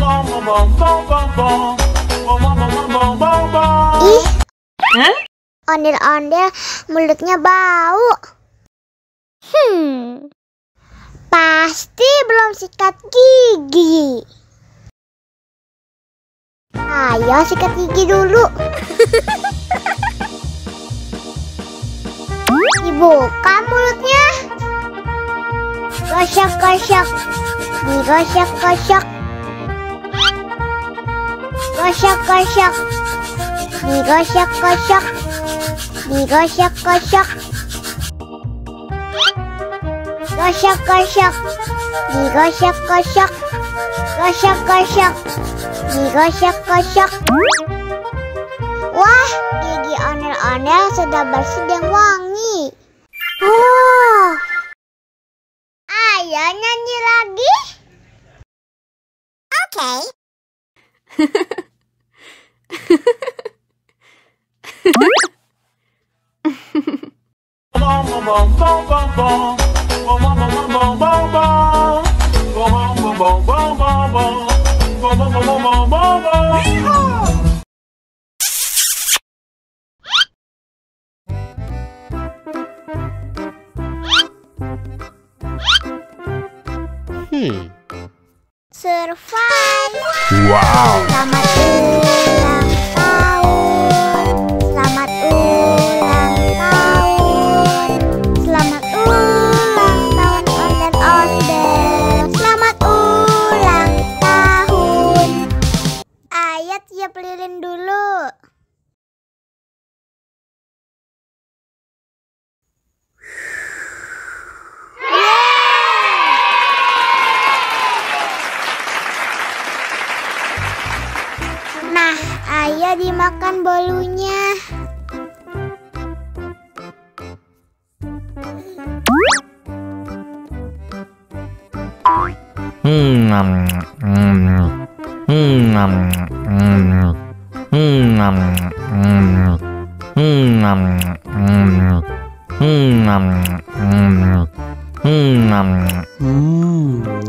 Ih, ondel-ondel mulutnya bau. Pasti belum sikat gigi. Ayo sikat gigi dulu. Dibuka mulutnya. Gosok-gosok. Digosok-gosok. Gosok-gosok. Digosok-gosok. Digosok-gosok. Gosok-gosok. Digosok-gosok. Gosok-gosok. Digosok-gosok. Wah, gigi ondel-ondel sudah bersih dan wangi. Oh, ayo nyanyi lagi. Oke. Survive. Wow. Selamat ulang tahun. Selamat ulang tahun. Selamat ulang tahun ondel-ondel. Selamat ulang tahun. Ayo tiup lilin dulu. Nah, ayo dimakan bolunya.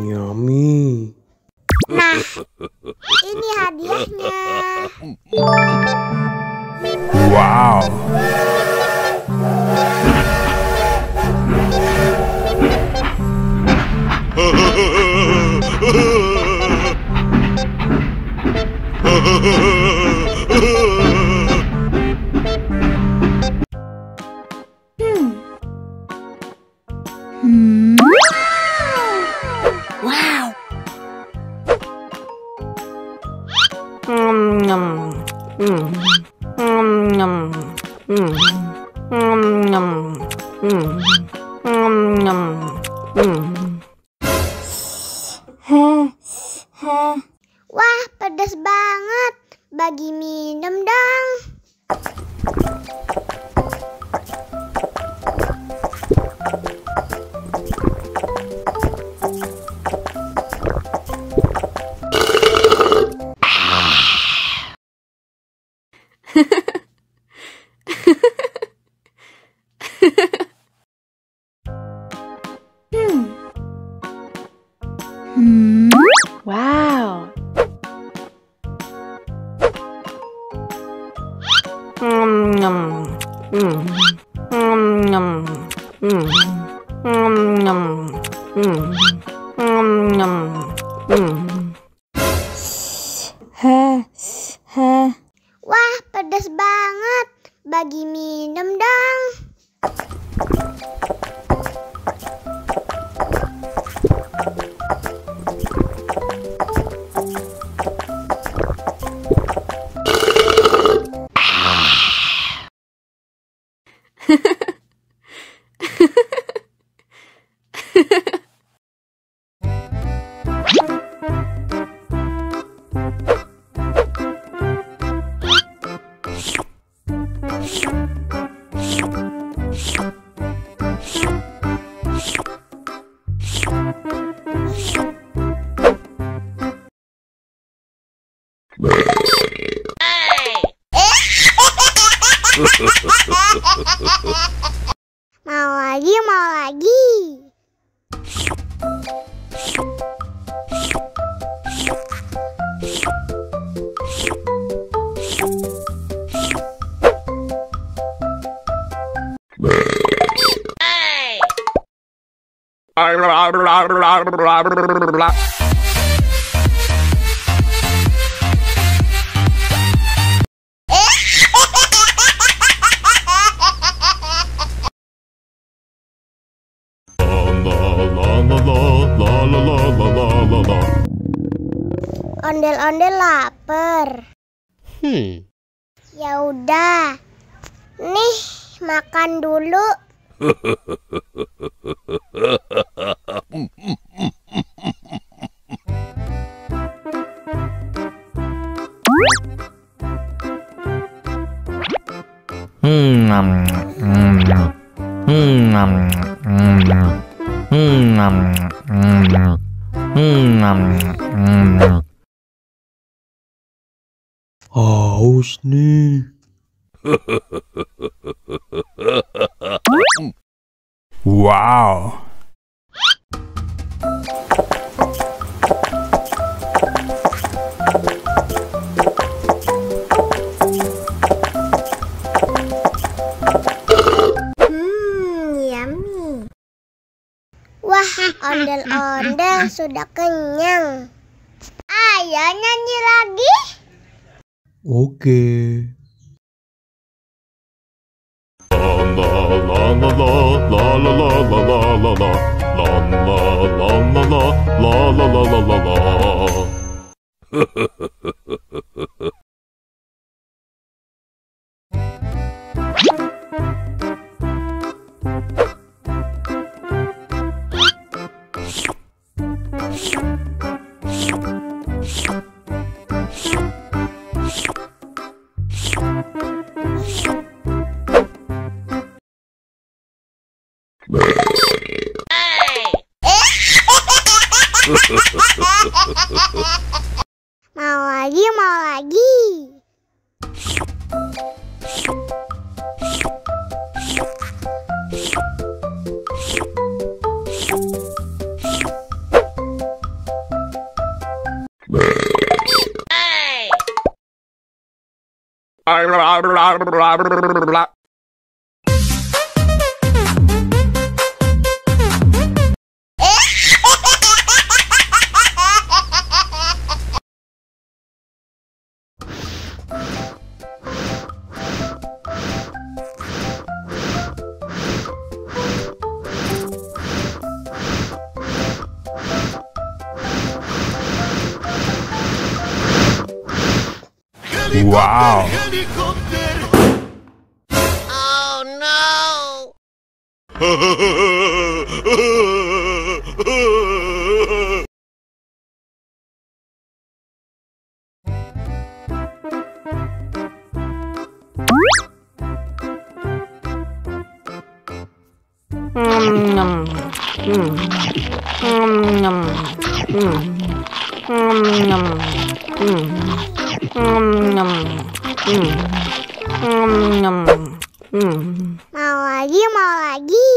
Yummy. Nah, ini hadiahnya. Wow. Wow. Wah, pedas banget. Bagi minum dong. Wow. Wah, pedas banget. Bagi minum dong. Mau lagi, mau lagi. Ondel-ondel lapar. Ya udah. Nih, makan dulu. Haus nih. Wow. Yummy. Wah, ondel-ondel sudah kenyang. Ayo nyanyi lagi. Oke. Mau lagi, mau lagi. Wow. Oh no. Mau lagi, mau lagi.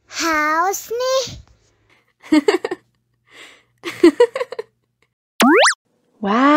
Haus nih. Wow.